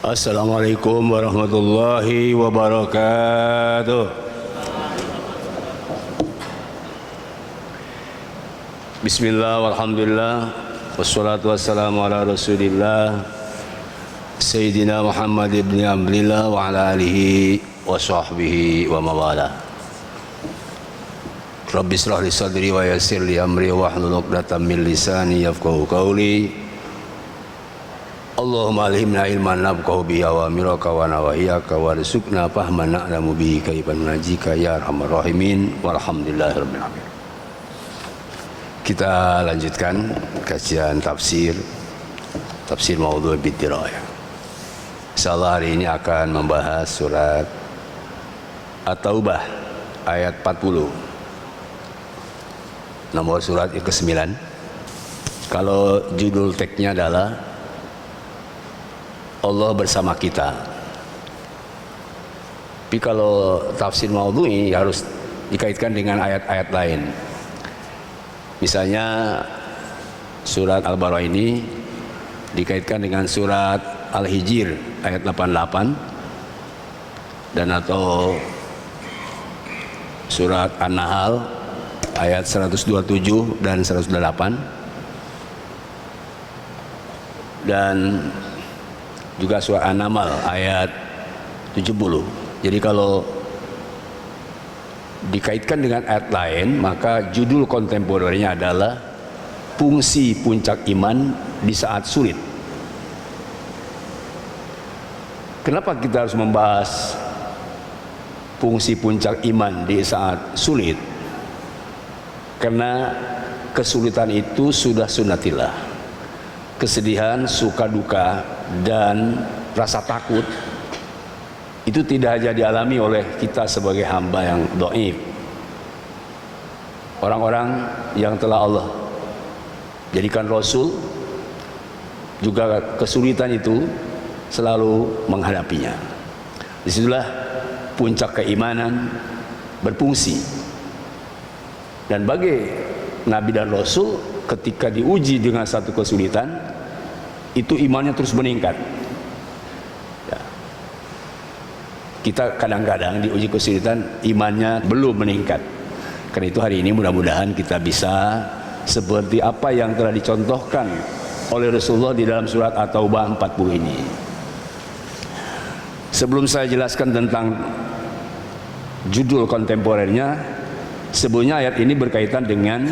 Assalamualaikum warahmatullahi wabarakatuh. Bismillah, walhamdulillah, wassalatu wassalamu ala rasulillah Sayyidina Muhammad ibn Abdillah wa ala alihi wa sahbihi wa mawala. Rabbi israh li sadri wa yassir li amri wa hlul 'uqdatam min lisani yafqahu qawli. Allahumma alhimna ilman nabqahu bihi awamiraka wa nawahiyaka warzuqna fahman na'lamu bihi kaifa nunajika ya arhamar rahimin walhamdulillahirabbil alamin. Kita lanjutkan kajian tafsir maudhu' bid-dirayah. Insyaallah hari ini akan membahas surat At-Taubah ayat 40. Nomor surat ke-9. Kalau judul teksnya adalah Allah bersama kita. Tapi kalau tafsir maudhu'i harus dikaitkan dengan ayat-ayat lain. Misalnya surat Al-Baqarah ini dikaitkan dengan surat Al-Hijr ayat 88 dan atau surat An-Nahl ayat 127 dan 108 dan juga surat An-Naml ayat 70. Jadi kalau dikaitkan dengan ayat lain, maka judul kontemporernya adalah fungsi puncak iman di saat sulit. Kenapa kita harus membahas fungsi puncak iman di saat sulit? Karena kesulitan itu sudah sunnatillah. Kesedihan, suka duka, dan rasa takut itu tidak hanya dialami oleh kita sebagai hamba yang dhaif. Orang-orang yang telah Allah jadikan Rasul juga kesulitan itu selalu menghadapinya. Disitulah puncak keimanan berfungsi. Dan bagi Nabi dan Rasul, ketika diuji dengan satu kesulitan, itu imannya terus meningkat. Ya. Kita kadang-kadang diuji kesulitan, imannya belum meningkat. Karena itu hari ini mudah-mudahan kita bisa seperti apa yang telah dicontohkan oleh Rasulullah di dalam surat At-Taubah 40 ini. Sebelum saya jelaskan tentang judul kontemporernya, sebelumnya ayat ini berkaitan dengan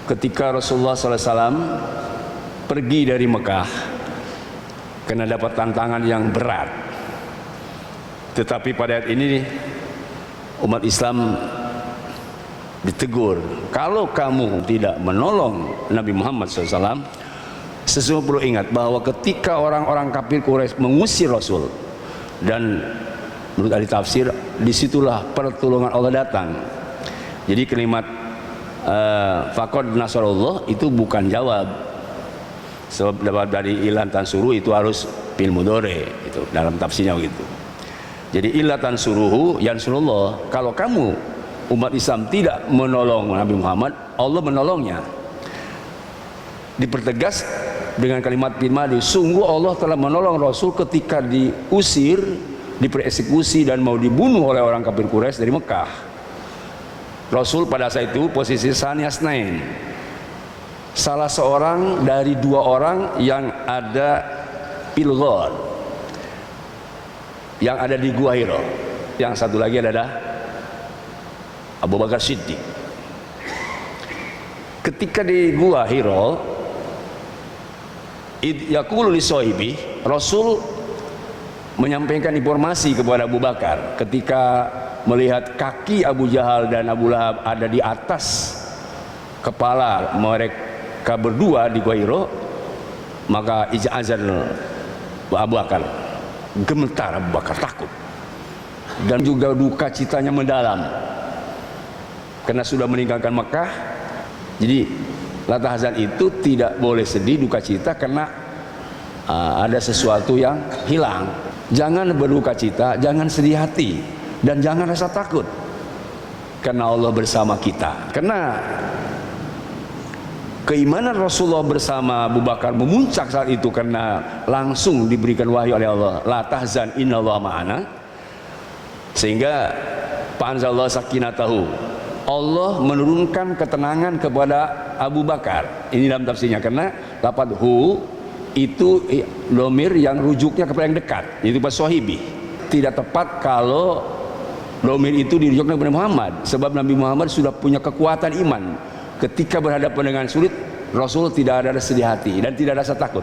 ketika Rasulullah SAW pergi dari Mekah karena dapat tantangan yang berat. Tetapi pada ayat ini umat Islam ditegur, kalau kamu tidak menolong Nabi Muhammad SAW, sesungguhnya perlu ingat bahwa ketika orang-orang kafir Quraisy mengusir Rasul, dan menurut ahli tafsir disitulah pertolongan Allah datang. Jadi kalimat faqad nasarullah itu bukan jawab, sebab dapat dari ilan tansuru itu harus fil mudhari, itu dalam tafsirnya begitu. Jadi ilatan suruhu yansurullah, kalau kamu umat Islam tidak menolong Nabi Muhammad, Allah menolongnya. Dipertegas dengan kalimat firman, sungguh Allah telah menolong Rasul ketika diusir, dipereksekusi dan mau dibunuh oleh orang kafir Quraisy dari Mekah. Rasul pada saat itu posisi Saniyasnain, salah seorang dari dua orang yang ada pilghar, yang ada di Gua Hira. Yang satu lagi adalah Abu Bakar Siddiq. Ketika di Gua Hira, yaqulu li sahibi, Rasul menyampaikan informasi kepada Abu Bakar ketika melihat kaki Abu Jahal dan Abu Lahab ada di atas kepala mereka berdua di Gua Hira, maka ijazan Abu Bakar, gemetar Abu Bakar, takut, dan juga duka citanya mendalam karena sudah meninggalkan Mekah. Jadi la tahzan itu tidak boleh sedih, duka cita, karena ada sesuatu yang hilang. Jangan berduka cita, jangan sedih hati, dan jangan rasa takut, karena Allah bersama kita. Karena keimanan Rasulullah bersama Abu Bakar memuncak saat itu karena langsung diberikan wahyu oleh Allah, la tahzan innallaha ma'ana, sehingga fa'anzalallahu sakinatahu, Allah menurunkan ketenangan kepada Abu Bakar. Ini dalam tafsirnya, karena lafaz hu itu domir yang rujuknya kepada yang dekat, yaitu pas sahibi. Tidak tepat kalau domir itu dirujukkan kepada Muhammad, sebab Nabi Muhammad sudah punya kekuatan iman. Ketika berhadapan dengan sulit, Rasul tidak ada sedih hati dan tidak ada rasa takut.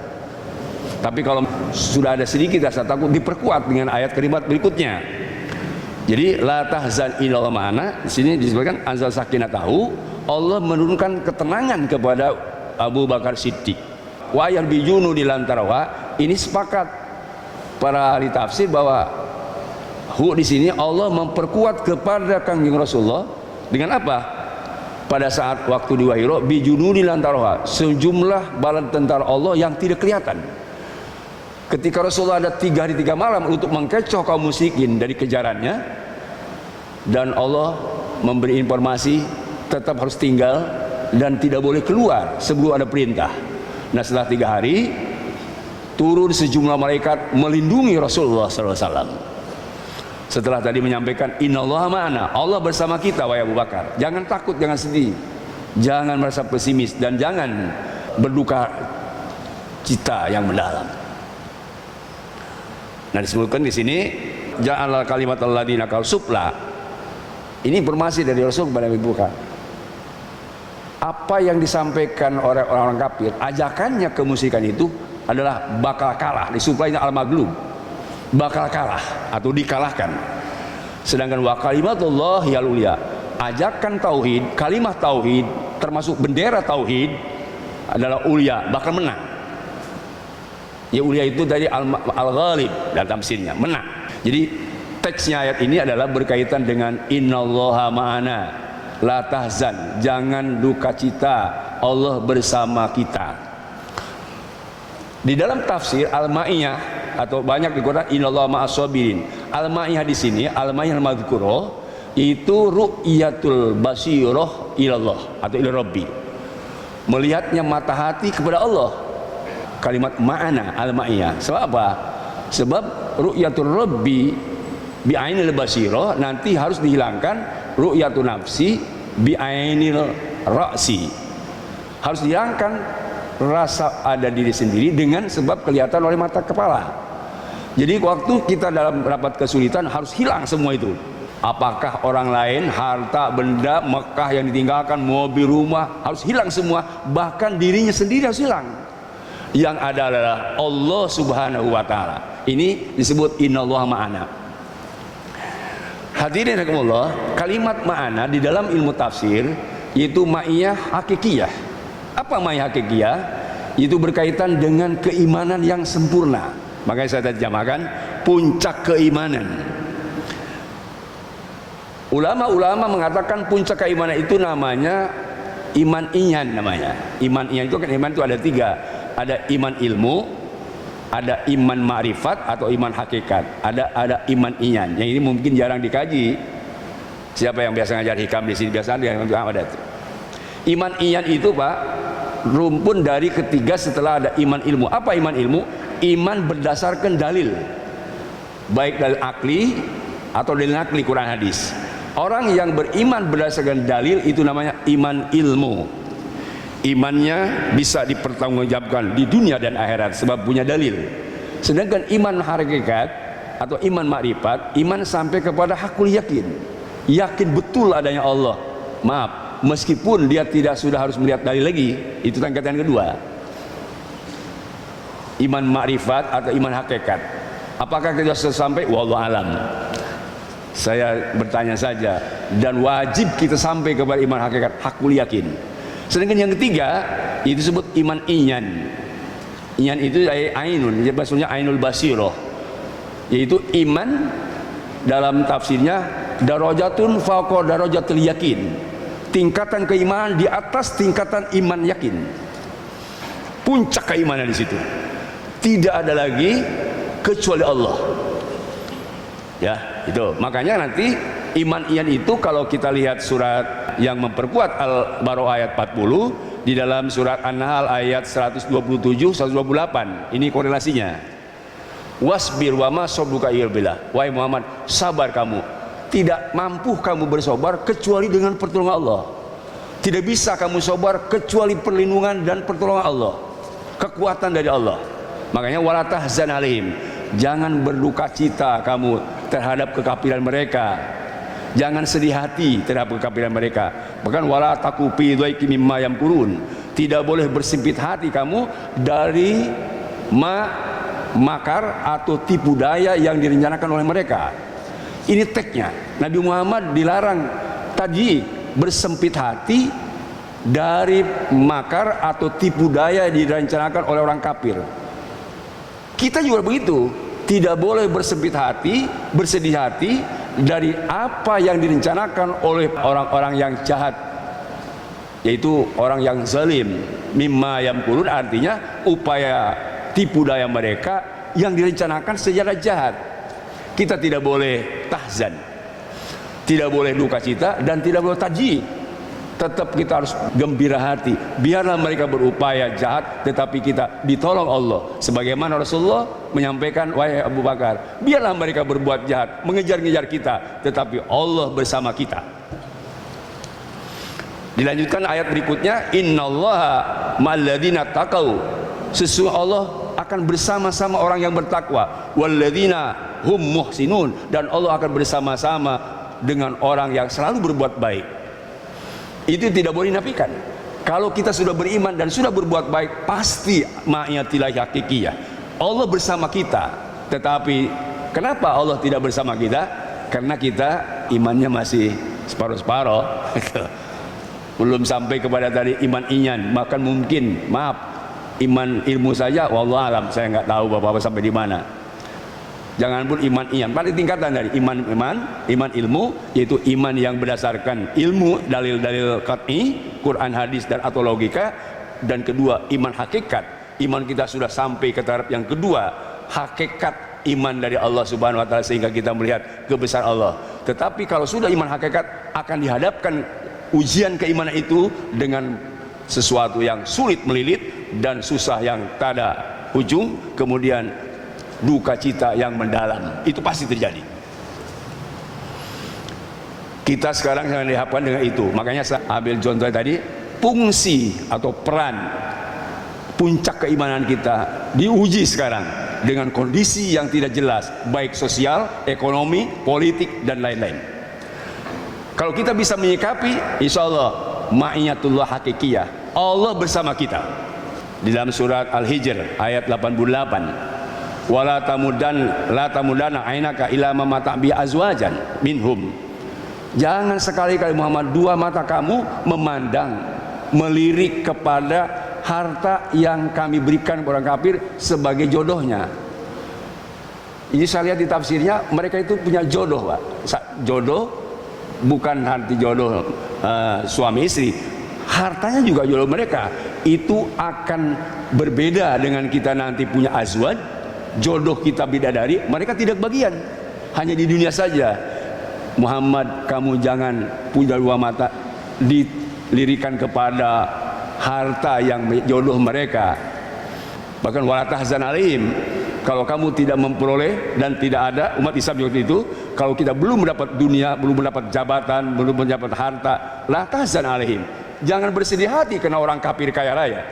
Tapi kalau sudah ada sedikit rasa takut, diperkuat dengan ayat kalimat berikutnya. Jadi la tahzan innallaha ma'ana, di sini disebutkan anzal sakinatahu, Allah menurunkan ketenangan kepada Abu Bakar Siddiq. Wa yarbijunu di lantarawa, ini sepakat para ahli tafsir bahwa hu di sini Allah memperkuat kepada Kangjeng Rasulullah dengan apa? Pada saat waktu diwahyu bijunu di lantarawa, sejumlah bala tentara Allah yang tidak kelihatan. Ketika Rasulullah ada 3 hari 3 malam untuk mengkecoh kaum musyrikin dari kejarannya, dan Allah memberi informasi tetap harus tinggal dan tidak boleh keluar sebelum ada perintah. Nah, setelah 3 hari turun sejumlah malaikat melindungi Rasulullah SAW. Setelah tadi menyampaikan innallaha ma'ana, Allah bersama kita wahai Abu Bakar. Jangan takut, jangan sedih, jangan merasa pesimis, dan jangan berduka cita yang mendalam. Nah, disebutkan di sini ja'alal kalimatal ladzina kafaru sufla. Ini informasi dari Rasul kepada Abu Bakar. Apa yang disampaikan oleh orang-orang kafir, ajakannya kemusyrikan itu adalah bakal kalah. Disuplainya al-maglub, bakal kalah atau dikalahkan. Sedangkan wa kalimatullah yal ulya, ajakan tauhid, kalimat tauhid termasuk bendera tauhid adalah ulya, bakal menang. Ya, ulya itu dari al-ghalib dalam tafsirnya, menang. Jadi teksnya ayat ini adalah berkaitan dengan innallaha ma'ana, la tahzan, jangan duka cita, Allah bersama kita. Di dalam tafsir Al-Ma'iyah atau banyak di Quran innallaha ma'as sabirin. Al-Ma'iyah di sini, Al-Ma'iyah al-madhkurah, itu ru'yatul basirah ilallah atau ila rabbi. Melihatnya mata hati kepada Allah. Kalimat ma'ana Al-Ma'iyah. Sebab apa? Sebab ru'yatul rabbi bi'ainil basirah nanti harus dihilangkan ru'yatun nafsi bi'ainil ra'si. Harus dihilangkan rasa ada diri sendiri dengan sebab kelihatan oleh mata kepala. Jadi waktu kita dalam rapat kesulitan harus hilang semua itu. Apakah orang lain, harta, benda, Mekah yang ditinggalkan, mobil, rumah, harus hilang semua. Bahkan dirinya sendiri harus hilang. Yang ada adalah Allah Subhanahu wa ta'ala. Ini disebut innallaha ma'ana. Hadirin rahimakumullah, kalimat ma'ana di dalam ilmu tafsir yaitu ma'iyah hakikiyah. Apa ma'iyah hakikiyah? Itu berkaitan dengan keimanan yang sempurna. Makanya saya terjemahkan puncak keimanan. Ulama-ulama mengatakan puncak keimanan itu namanya iman inyan namanya. Iman inyan itu kan, iman itu ada 3. Ada iman ilmu, ada iman ma'rifat atau iman hakikat, ada iman inyan. Yang ini mungkin jarang dikaji. Siapa yang biasa ngajar hikam di sini biasanya ada. Iman inyan itu Pak, rumpun dari ketiga setelah ada iman ilmu. Apa iman ilmu? Iman berdasarkan dalil, baik dalil akli atau dalil nakli, Quran hadis. Orang yang beriman berdasarkan dalil itu namanya iman ilmu. Imannya bisa dipertanggungjawabkan di dunia dan akhirat sebab punya dalil. Sedangkan iman hakikat atau iman makrifat, iman sampai kepada hakul yakin, yakin betul adanya Allah. Maaf, meskipun dia tidak sudah harus melihat dalil lagi. Itu tingkatan kedua. Iman makrifat atau iman hakikat. Apakah kita sudah sampai? Wallahu alam. Saya bertanya saja, dan wajib kita sampai kepada iman hakikat, hakul yakin. Sedangkan yang ketiga itu disebut iman inyan. Inyan itu ainun, maksudnya ainul basirah, yaitu iman dalam tafsirnya darajatun fawqa darajatil yakin, tingkatan keimanan di atas tingkatan iman yakin. Puncak keimanan di situ. Tidak ada lagi kecuali Allah. Ya, itu. Makanya nanti iman iyan itu kalau kita lihat surat yang memperkuat Al-Baqarah ayat 40, di dalam surat An-Nahl ayat 127 128. Ini korelasinya. Wasbir wa ma sabruka illa billah. Wahai Muhammad, sabar kamu. Tidak mampu kamu bersabar kecuali dengan pertolongan Allah. Tidak bisa kamu sabar kecuali perlindungan dan pertolongan Allah. Kekuatan dari Allah. Makanya wala tahzan alaihim. Jangan berduka cita kamu terhadap kekafiran mereka. Jangan sedih hati terhadap kekafiran mereka. Bahkan wala taku fi dhaiqi mimma yamkurun. Tidak boleh bersempit hati kamu dari makar atau tipu daya yang direncanakan oleh mereka. Ini teksnya. Nabi Muhammad dilarang tadi bersempit hati dari makar atau tipu daya yang direncanakan oleh orang kafir. Kita juga begitu. Tidak boleh bersempit hati, bersedih hati dari apa yang direncanakan oleh orang-orang yang jahat, yaitu orang yang zalim. Mimma yamkurun artinya upaya tipu daya mereka yang direncanakan secara jahat. Kita tidak boleh tahzan, tidak boleh duka cita, dan tidak boleh taji. Tetap kita harus gembira hati. Biarlah mereka berupaya jahat, tetapi kita ditolong Allah. Sebagaimana Rasulullah menyampaikan, wahai Abu Bakar, biarlah mereka berbuat jahat, mengejar-ngejar kita, tetapi Allah bersama kita. Dilanjutkan ayat berikutnya, innallaha ma'alladzina taqau. Sesungguhnya Allah akan bersama-sama orang yang bertakwa. Walladzina hum muhsinun, dan Allah akan bersama-sama dengan orang yang selalu berbuat baik. Itu tidak boleh dinafikan. Kalau kita sudah beriman dan sudah berbuat baik, pasti ma'iyatillahi hakikiyah. Allah bersama kita. Tetapi kenapa Allah tidak bersama kita? Karena kita imannya masih separuh-separuh. Belum sampai kepada tadi iman inyan. Maka mungkin, maaf, iman ilmu saja, wallah alam, saya nggak tahu bapak-bapak sampai di mana. Jangan pun iman iman, paling tingkatan dari iman ilmu, yaitu iman yang berdasarkan ilmu, dalil-dalil qat'i, Quran, hadis, dan atau logika. Dan kedua, iman hakikat. Iman kita sudah sampai ke taraf yang kedua, hakikat iman dari Allah Subhanahu wa taala, sehingga kita melihat kebesaran Allah. Tetapi kalau sudah iman hakikat, akan dihadapkan ujian keimanan itu dengan sesuatu yang sulit melilit dan susah yang tak ada ujung, kemudian duka cita yang mendalam. Itu pasti terjadi. Kita sekarang sedang dihadapkan dengan itu. Makanya saya ambil contoh tadi, fungsi atau peran puncak keimanan kita diuji sekarang dengan kondisi yang tidak jelas, baik sosial, ekonomi, politik, dan lain-lain. Kalau kita bisa menyikapi, insya Allah ma'iyatullah hakikiyah, Allah bersama kita. Di dalam surat Al-Hijr ayat 88, wala tamudana ainaka ila ma mata'bi azwajan minhum. Jangan sekali-kali Muhammad dua mata kamu memandang, melirik kepada harta yang kami berikan kepada orang kafir sebagai jodohnya. Ini saya lihat di tafsirnya, mereka itu punya jodoh, Pak. Jodoh bukan arti jodoh suami istri, hartanya juga jodoh mereka. Itu akan berbeda dengan kita nanti punya azwaj, jodoh kita bidadari, mereka tidak bagian, hanya di dunia saja. Muhammad, kamu jangan punya dua mata dilirikan kepada harta yang jodoh mereka. Bahkan wala tahzan alaihim, kalau kamu tidak memperoleh dan tidak ada umat Islam seperti itu, kalau kita belum mendapat dunia, belum mendapat jabatan, belum mendapat harta, la tahzan alaihim, jangan bersedih hati karena orang kafir kaya raya.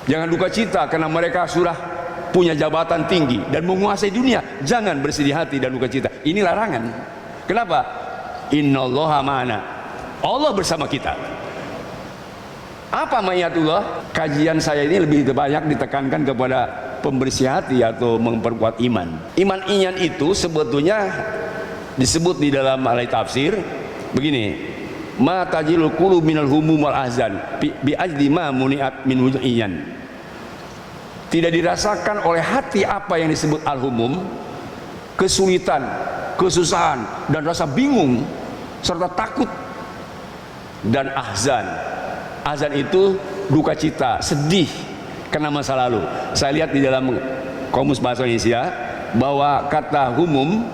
Jangan duka cita karena mereka sudah punya jabatan tinggi dan menguasai dunia. Jangan bersedih hati dan duka cita. Ini larangan. Kenapa? Innallaha ma'ana. Allah bersama kita. Apa ma'iyatullah? Kajian saya ini lebih banyak ditekankan kepada pembersih hati atau memperkuat iman. Iman inyan itu sebetulnya disebut di dalam alai tafsir begini, ma tajilul qulub minal humum wal ahzan bi ajli ma muniat min wujudin. Tidak dirasakan oleh hati apa yang disebut al-humum, kesulitan, kesusahan, dan rasa bingung serta takut, dan ahzan. Ahzan itu duka cita, sedih karena masa lalu. Saya lihat di dalam Kamus Bahasa Indonesia bahwa kata humum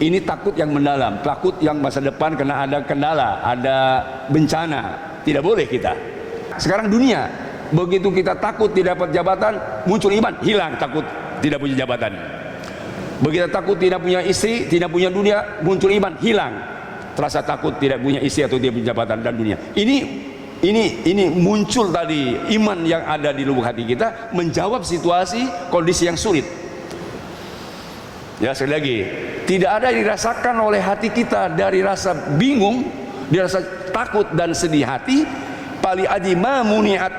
ini takut yang mendalam, takut yang masa depan karena ada kendala, ada bencana. Tidak boleh kita. Sekarang dunia, begitu kita takut tidak dapat jabatan, muncul iman, hilang takut tidak punya jabatan. Begitu takut tidak punya istri, tidak punya dunia, muncul iman, hilang terasa takut tidak punya istri atau tidak punya jabatan dan dunia. Ini muncul tadi iman yang ada di lubuk hati kita menjawab situasi kondisi yang sulit. Ya, sekali lagi, tidak ada yang dirasakan oleh hati kita dari rasa bingung, dari rasa takut dan sedih hati, pali aji ma muniat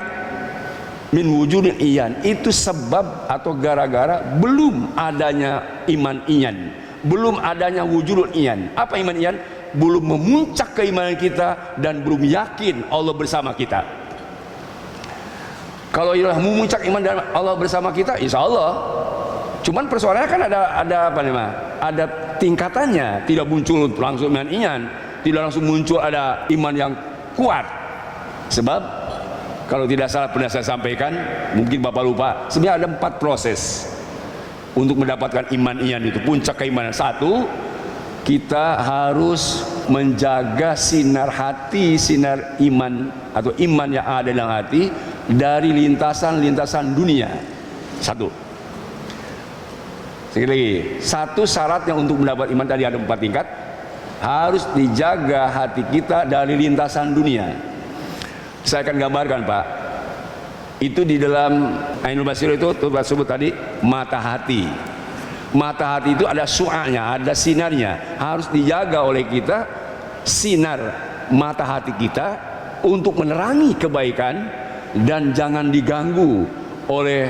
min wujudin iyan, itu sebab atau gara-gara belum adanya iman iyan, belum adanya wujudun iyan. Apa iman iyan? Belum memuncak keimanan kita dan belum yakin Allah bersama kita. Kalau sudah memuncak iman dan Allah bersama kita, insya Allah. Cuman persoalannya kan ada apa namanya? Ada tingkatannya. Tidak muncul langsung iman iyan, tidak langsung muncul ada iman yang kuat. Sebab kalau tidak salah pernah saya sampaikan, mungkin Bapak lupa, sebenarnya ada 4 proses untuk mendapatkan iman iyan itu. Puncak keimanan, 1, kita harus menjaga sinar hati, sinar iman atau iman yang ada dalam hati dari lintasan-lintasan dunia. 1. Sekali lagi, 1 syaratnya untuk mendapat iman tadi ada 4 tingkat, harus dijaga hati kita dari lintasan dunia. Saya akan gambarkan, Pak. Itu di dalam Ainul Basir itu sebut tadi mata hati. Mata hati itu ada su'anya, ada sinarnya. Harus dijaga oleh kita sinar mata hati kita untuk menerangi kebaikan dan jangan diganggu oleh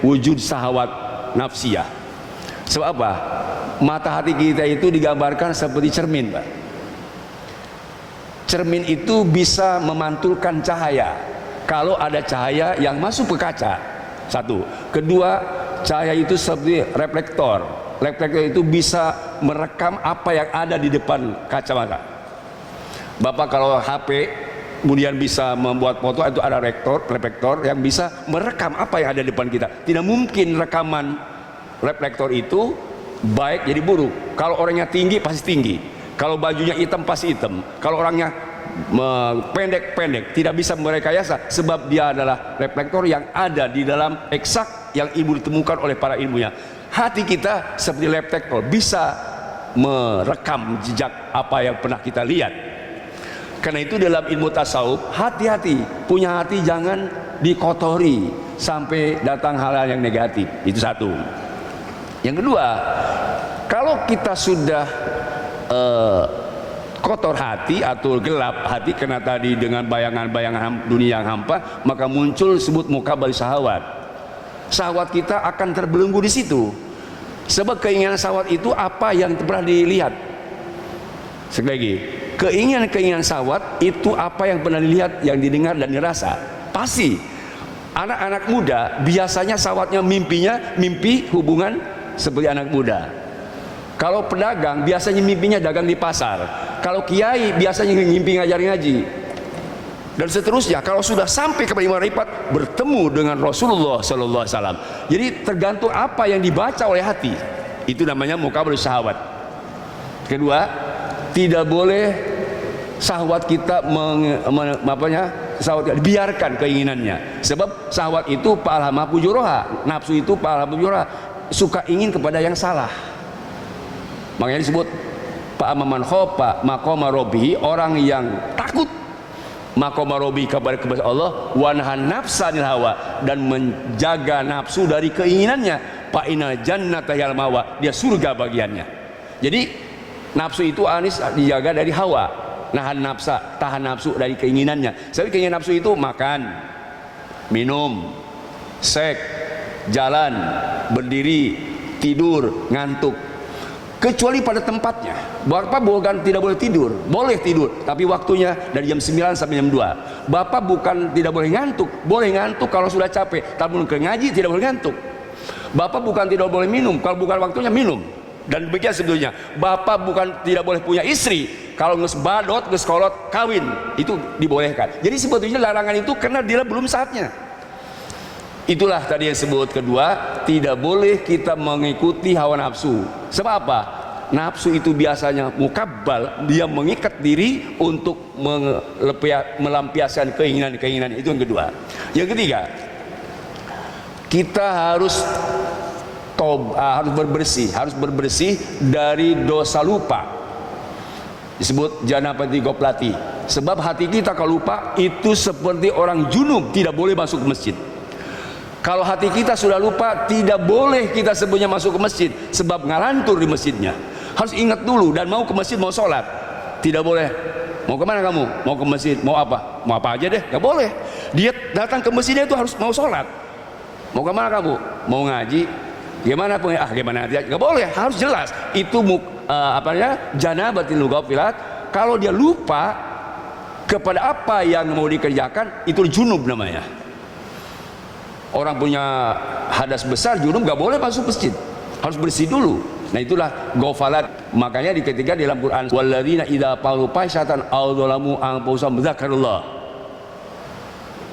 wujud syahwat nafsiyah. Sebab apa? Mata hati kita itu digambarkan seperti cermin, Pak. Cermin itu bisa memantulkan cahaya kalau ada cahaya yang masuk ke kaca. 1. Kedua, cahaya itu seperti reflektor. Reflektor itu bisa merekam apa yang ada di depan kacamata. Bapak kalau HP kemudian bisa membuat foto, itu ada reflektor yang bisa merekam apa yang ada di depan kita. Tidak mungkin rekaman reflektor itu baik jadi buruk. Kalau orangnya tinggi pasti tinggi, kalau bajunya hitam pasti hitam, kalau orangnya pendek-pendek tidak bisa merekayasa, sebab dia adalah reflektor yang ada di dalam eksak yang ilmu ditemukan oleh para ilmunya. Hati kita seperti reflektor, bisa merekam jejak apa yang pernah kita lihat. Karena itu dalam ilmu tasawuf, hati-hati, punya hati jangan dikotori sampai datang hal-hal yang negatif. Itu 1. Yang kedua, kalau kita sudah kotor hati atau gelap hati karena tadi dengan bayangan-bayangan dunia yang hampa, maka muncul sebut mukabal syahwat. Syahwat kita akan terbelenggu di situ. Sebab keinginan syahwat itu apa yang pernah dilihat. Sekali lagi, keinginan syahwat itu apa yang pernah dilihat, yang didengar dan dirasa. Pasti anak-anak muda biasanya syahwatnya mimpi hubungan seperti anak muda. Kalau pedagang biasanya mimpinya dagang di pasar. Kalau kiai biasanya mimpi ngajar ngaji. Dan seterusnya. Kalau sudah sampai kepada imam ripat, bertemu dengan Rasulullah sallallahu alaihi wasallam. Jadi tergantung apa yang dibaca oleh hati. Itu namanya mukabal syahwat. Kedua, tidak boleh syahwat kita biarkan keinginannya. Sebab syahwat itu fa'alhama fujuraha, nafsu itu fa'alhama fujuraha, suka ingin kepada yang salah. Makanya disebut fa'amman khofa maqama rabbih, orang yang takut maqama rabbih kepada Allah, wa nahan nafsanil hawa, dan menjaga nafsu dari keinginannya, fa inna jannata yal mawa, dia surga bagiannya. Jadi nafsu itu anis dijaga dari hawa, tahan nafsu dari keinginannya. Sebab keinginan nafsu itu makan, minum, seks, jalan, berdiri, tidur, ngantuk. Kecuali pada tempatnya. Bapak bukan tidak boleh tidur, boleh tidur, tapi waktunya dari jam 9 sampai jam 2. Bapak bukan tidak boleh ngantuk, boleh ngantuk kalau sudah capek, tapi ke ngaji tidak boleh ngantuk. Bapak bukan tidak boleh minum, kalau bukan waktunya minum. Dan demikian sebetulnya. Bapak bukan tidak boleh punya istri, kalau ngesbadot, ngeskolot, kawin, itu dibolehkan. Jadi sebetulnya larangan itu karena dia belum saatnya. Itulah tadi yang sebut kedua, tidak boleh kita mengikuti hawa nafsu. Sebab apa? nafsu itu biasanya mukabbal, dia mengikat diri untuk melampiaskan keinginan-keinginan. Itu yang kedua. Yang ketiga, kita harus bersih dari dosa lupa. Disebut janabati goplati. Sebab hati kita kalau lupa itu seperti orang junub, tidak boleh masuk ke masjid. Kalau hati kita sudah lupa, tidak boleh kita sebutnya masuk ke masjid, sebab ngalantur di masjidnya. Harus ingat dulu, dan mau ke masjid, mau sholat, tidak boleh. Mau kemana kamu? Mau ke masjid, mau apa? Mau apa aja deh, gak boleh. Dia datang ke masjidnya itu harus mau sholat. Mau kemana kamu? Mau ngaji? Gimana pun? Gimana aja? Gak boleh, harus jelas. Itu janabatil ghafilat. Kalau dia lupa kepada apa yang mau dikerjakan, itu junub namanya. Orang punya hadas besar, junub, gak boleh masuk masjid, harus bersih dulu. Nah itulah ghafalat. Makanya di ketiga dalam Quran, walladzina idza fa'alu fahisatan aw dzalamu anfusahum dzakarullah.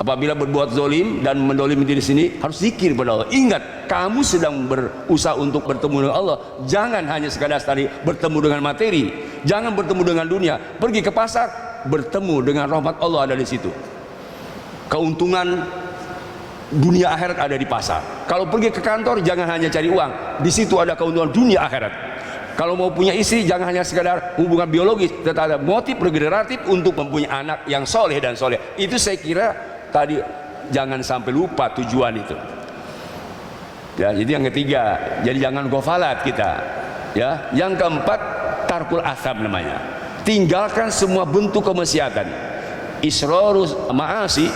Apabila berbuat zolim dan mendolimi diri sini, harus zikir pada Allah. Ingat, kamu sedang berusaha untuk bertemu dengan Allah. Jangan hanya sekadar tadi bertemu dengan materi, jangan bertemu dengan dunia. Pergi ke pasar, bertemu dengan rahmat Allah ada di situ. Keuntungan dunia akhirat ada di pasar. Kalau pergi ke kantor, jangan hanya cari uang. Di situ ada keuntungan dunia akhirat. Kalau mau punya istri, jangan hanya sekadar hubungan biologis, tetapi ada motif regeneratif untuk mempunyai anak yang soleh dan soleh. Itu saya kira tadi jangan sampai lupa tujuan itu. Ya, jadi yang ketiga, jadi jangan ghafalat kita. Ya, yang keempat, tarkul asam namanya. Tinggalkan semua bentuk kemaksiatan. Israrus ma'asi,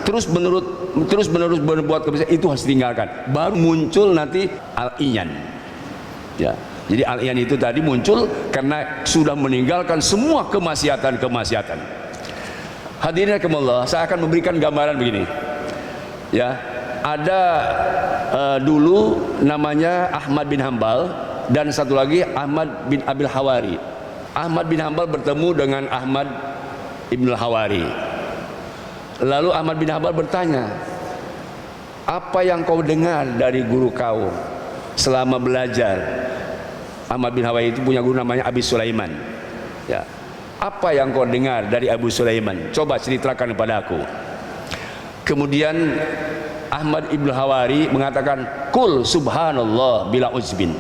terus menerus berbuat kemaksiatan, itu harus tinggalkan. Baru muncul nanti al-iyan. Ya. Jadi al-iyan itu tadi muncul karena sudah meninggalkan semua kemaksiatan. Hadirin rahimakumullah, saya akan memberikan gambaran begini. Ya, ada dulu namanya Ahmad bin Hambal dan satu lagi Ahmad bin Abil Hawari. Ahmad bin Hambal bertemu dengan Ahmad Ibn Hawari. Lalu Ahmad bin Hambal bertanya, apa yang kau dengar dari guru kau selama belajar? Ahmad bin Hawari itu punya guru namanya Abi Sulaiman. Ya. Apa yang kau dengar dari Abu Sulaiman? Coba ceritakan kepada aku. Kemudian Ahmad Ibn Hawari mengatakan, Kul subhanallah bila uzbin.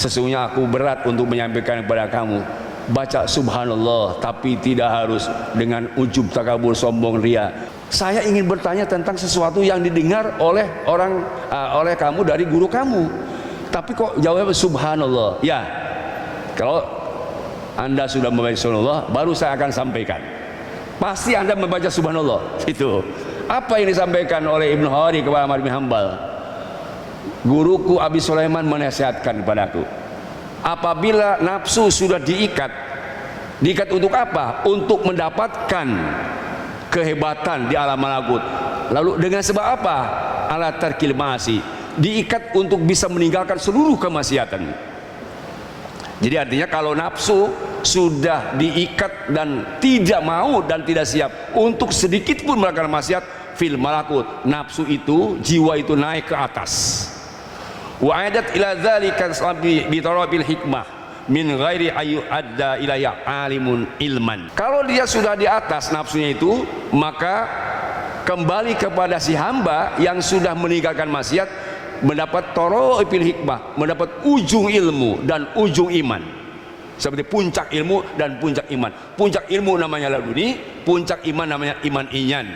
Sesungguhnya aku berat untuk menyampaikan kepada kamu. Baca subhanallah, tapi tidak harus dengan ujub, takabur, sombong, ria. Saya ingin bertanya tentang sesuatu yang didengar oleh oleh kamu dari guru kamu. Tapi kok jawabnya subhanallah? Ya, kalau Anda sudah membaca subhanallah, baru saya akan sampaikan. Pasti Anda membaca subhanallah. Itu apa yang disampaikan oleh Ibnu Hawari kepada Ahmad bin Hambal. Guruku Abi Sulaiman menasihatkan kepadaku, apabila nafsu sudah diikat untuk apa? Untuk mendapatkan kehebatan di alam malakut. Lalu dengan sebab apa? Ala tarkil ma'asi, diikat untuk bisa meninggalkan seluruh kemaksiatan. Jadi artinya kalau nafsu sudah diikat dan tidak mau dan tidak siap untuk sedikit pun melakukan maksiat, fil malakut, nafsu itu, jiwa itu naik ke atas. Wa adat ila dzalika bi tarabil hikmah min ghairi ayu adda ilayya alimun ilman. Kalau dia sudah di atas nafsunya itu, maka kembali kepada si hamba yang sudah meninggalkan maksiat, mendapat toro'ipil hikmah, mendapat ujung ilmu dan ujung iman. Seperti puncak ilmu dan puncak iman. Puncak ilmu namanya laduni, puncak iman namanya iman inyan.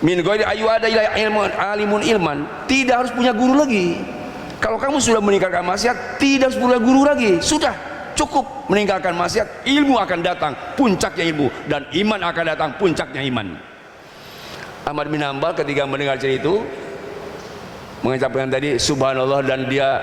Min ghairi ayu ada ila ilmu alimun ilman, tidak harus punya guru lagi. Kalau kamu sudah meninggalkan maksiat, tidak harus punya guru lagi. Sudah cukup meninggalkan maksiat, ilmu akan datang, puncaknya ilmu, dan iman akan datang, puncaknya iman. Ahmad bin Hambal ketika mendengar cerita itu mengucapkan tadi subhanallah, dan dia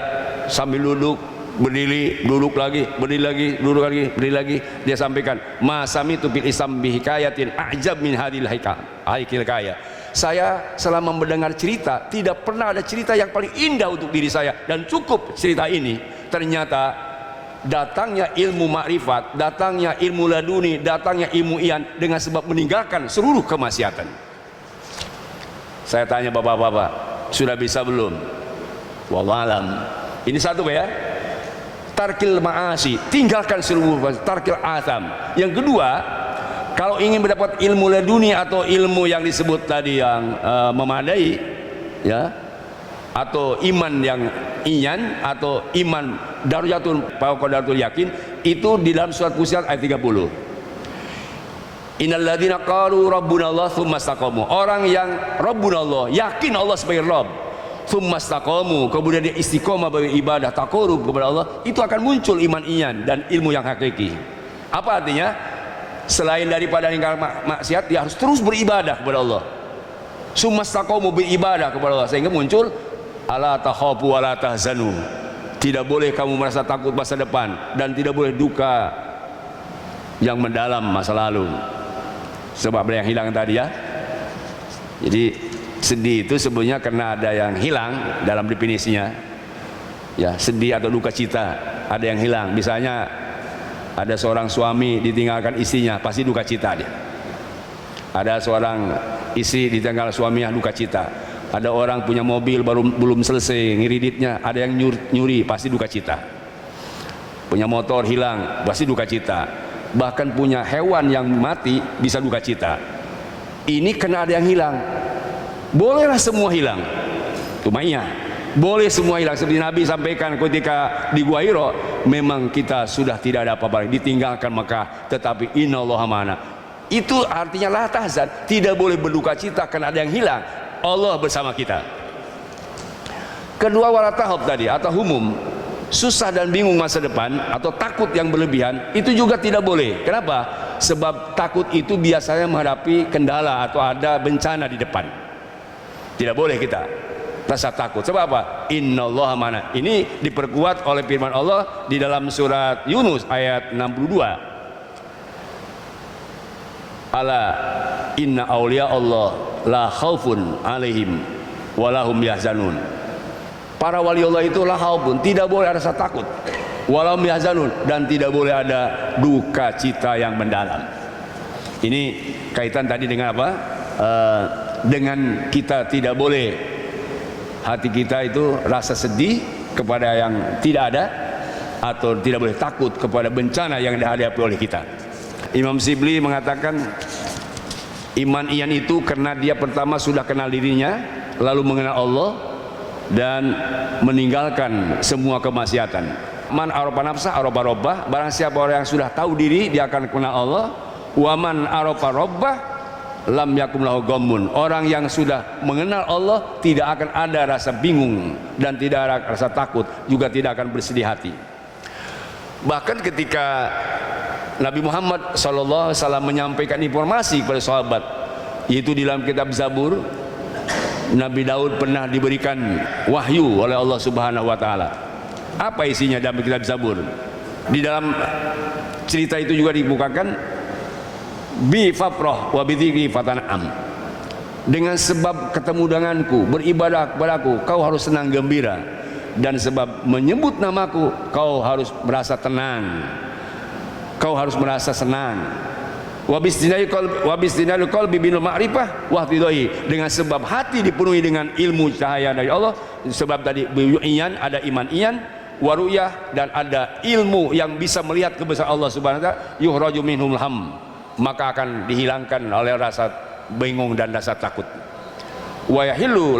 sambil duduk, berdiri, duduk lagi, berdiri lagi, duduk lagi, berdiri lagi, dia sampaikan, ma samitu bil isam bi hikayatin a'jab min hadil hikaya. Saya selama mendengar cerita, tidak pernah ada cerita yang paling indah untuk diri saya, dan cukup cerita ini. Ternyata datangnya ilmu makrifat, datangnya ilmu laduni, datangnya ilmu iyan dengan sebab meninggalkan seluruh kemaksiatan. Saya tanya bapak-bapak, sudah bisa belum? Wallahualam. Ini satu ya. tarkil ma'asi, tinggalkan seluruh tarkil atham. Yang kedua, kalau ingin mendapat ilmu leduni atau ilmu yang disebut tadi yang memadai, ya, atau iman yang inyan atau iman darujatun fawqa yakin, itu di dalam surat Fussilat ayat 30. Innal ladzina qalu rabbunallah tsumma istaqamu. Orang yang rabbunallah, yakin Allah sebagai Rabb, tsumma istaqamu, kemudian dia istiqomah beribadah taqarrub kepada Allah, itu akan muncul iman inyan dan ilmu yang hakiki. Apa artinya? Selain daripada meninggalkan maksiat, dia harus terus beribadah kepada Allah. Tsumma istaqamu, beribadah kepada Allah, sehingga muncul ala takhafu wa la tahzanu. Tidak boleh kamu merasa takut masa depan, dan tidak boleh duka yang mendalam masa lalu. Sebab ada yang hilang tadi, ya. Jadi sedih itu sebenarnya karena ada yang hilang dalam definisinya, ya. Sedih atau duka cita, ada yang hilang. Misalnya ada seorang suami ditinggalkan istrinya, pasti duka cita dia. Ada seorang istri ditinggal suaminya, duka cita. Ada orang punya mobil belum selesai ngiriditnya, ada yang nyuri, pasti duka cita. Punya motor hilang, pasti duka cita. Bahkan punya hewan yang mati bisa duka cita. Ini kena ada yang hilang. Bolehlah semua hilang. Tumainya boleh semua hilang. Seperti Nabi sampaikan ketika di Gua Hira, memang kita sudah tidak ada apa-apa, ditinggalkan Mekah, tetapi innallaha ma'ana. Itu artinya la tahzan, tidak boleh berduka cita karena ada yang hilang. Allah bersama kita. Kedua, wala tahab tadi atau humum, susah dan bingung masa depan atau takut yang berlebihan, itu juga tidak boleh. Kenapa? Sebab takut itu biasanya menghadapi kendala atau ada bencana di depan. Tidak boleh kita rasa takut. Sebab apa? Innallaha ma'ana. Ini diperkuat oleh firman Allah di dalam surat Yunus ayat 62. Ala inna awliya Allah la khaufun alaihim walahum yahzanun. Para wali Allah itu la khaufun, tidak boleh ada rasa takut, walahum yahzanun, dan tidak boleh ada duka cita yang mendalam. Ini kaitan tadi dengan apa? Dengan kita tidak boleh hati kita itu rasa sedih kepada yang tidak ada, atau tidak boleh takut kepada bencana yang dihadapi oleh kita. Imam Sibli mengatakan iman iyan itu karena dia pertama sudah kenal dirinya, lalu mengenal Allah, dan meninggalkan semua kemaksiatan. Man arofa nafsah arofa robbah, barang siapa orang yang sudah tahu diri, dia akan kenal Allah. Waman arofa robbah lam yakum lahu ghammun. Orang yang sudah mengenal Allah tidak akan ada rasa bingung dan tidak ada rasa takut, juga tidak akan bersedih hati. Bahkan ketika Nabi Muhammad SAW menyampaikan informasi kepada sahabat, yaitu di dalam kitab Zabur, Nabi Daud pernah diberikan wahyu oleh Allah Subhanahu wa taala. Apa isinya dalam kitab Zabur? Di dalam cerita itu juga dibukakan bi fafrah wa bi dzikri fatan'am. Dengan sebab ketemu denganku, beribadah kepadaku, kau harus senang gembira, dan sebab menyebut namaku, kau harus merasa tenang. Kau harus merasa senang. Wabistinadul qalbi binul ma'rifah wahtidai, dengan sebab hati dipenuhi dengan ilmu cahaya dari Allah. Sebab tadi iyan, ada iman iyan, waruyah, dan ada ilmu yang bisa melihat kebesaran Allah Subhanahu wa taala. Yuhraju minhumul ham, maka akan dihilangkan oleh rasa bingung dan rasa takut. Wa yahilu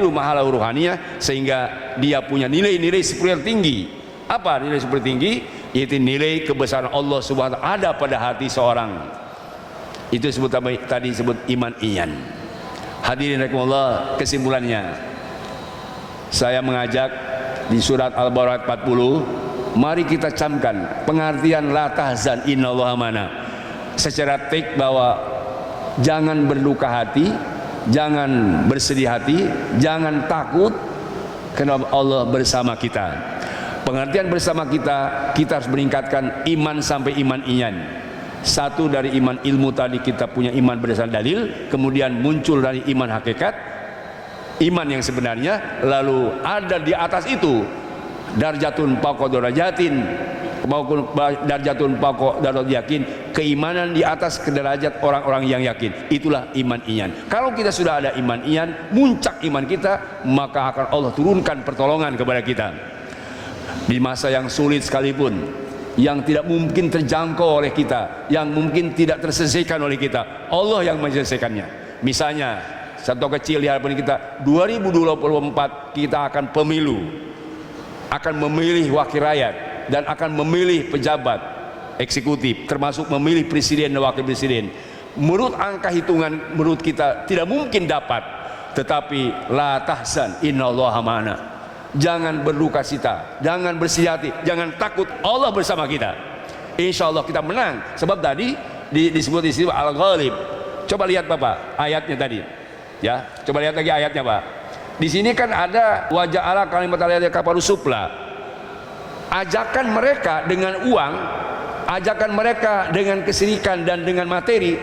mahalahu ruhaniyah, sehingga dia punya nilai-nilai spiritual tinggi. Apa nilai spiritual tinggi? Yaitu nilai kebesaran Allah Subhanahu wa taala ada pada hati seorang. Itu disebut tadi disebut iman iyan. Hadirin rahimakumullah, kesimpulannya saya mengajak di surat Al-Baqarah 40, mari kita camkan pengertian la tahzan innallaha ma'ana secara tek, bahwa jangan berduka hati, jangan bersedih hati, jangan takut, karena Allah bersama kita. Pengertian bersama kita, kita harus meningkatkan iman sampai iman iyan. Satu, dari iman ilmu tadi kita punya iman berdasarkan dalil, kemudian muncul dari iman hakikat, iman yang sebenarnya, lalu ada di atas itu darjatun fawqa darajatin, darjatun fawqa darajat yakin, keimanan di atas derajat orang-orang yang yakin. Itulah iman iyan. Kalau kita sudah ada iman iyan, muncak iman kita, maka akan Allah turunkan pertolongan kepada kita. Di masa yang sulit sekalipun, yang tidak mungkin terjangkau oleh kita, yang mungkin tidak terselesaikan oleh kita, Allah yang menyelesaikannya. Misalnya contoh kecil di hadapan kita, 2024 kita akan pemilu, akan memilih wakil rakyat dan akan memilih pejabat eksekutif, termasuk memilih presiden dan wakil presiden. Menurut angka hitungan, menurut kita tidak mungkin dapat, tetapi la tahzan innallaha ma'ana. Jangan berduka cita, jangan bersedih hati, jangan takut, Allah bersama kita. Insya Allah kita menang. Sebab tadi disebut di sini Al-Ghalib. Coba lihat Bapak ayatnya tadi, ya. Coba lihat lagi ayatnya Pak. Di sini kan ada wajah Allah kalimat Allah kafaru supla. Ajakan mereka dengan uang, ajakan mereka dengan kesyirikan dan dengan materi,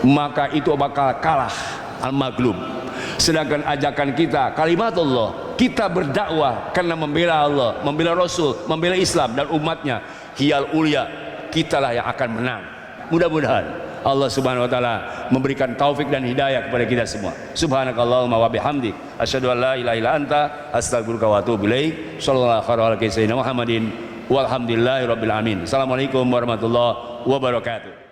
maka itu bakal kalah al-maghlub. Sedangkan ajakan kita kalimat Allah, kita berdakwah karena membela Allah, membela Rasul, membela Islam dan umatnya, hiyal ulia, kitalah yang akan menang. Mudah-mudahan Allah Subhanahu wa taala memberikan taufik dan hidayah kepada kita semua. Subhanakallahumma wa bihamdik, asyhadu an la ilaha illa anta, astaghfiruka wa atubu ilaik. Shallallahu alaihi wasallam Muhammadin walhamdulillahirabbil alamin. Assalamualaikum warahmatullahi wabarakatuh.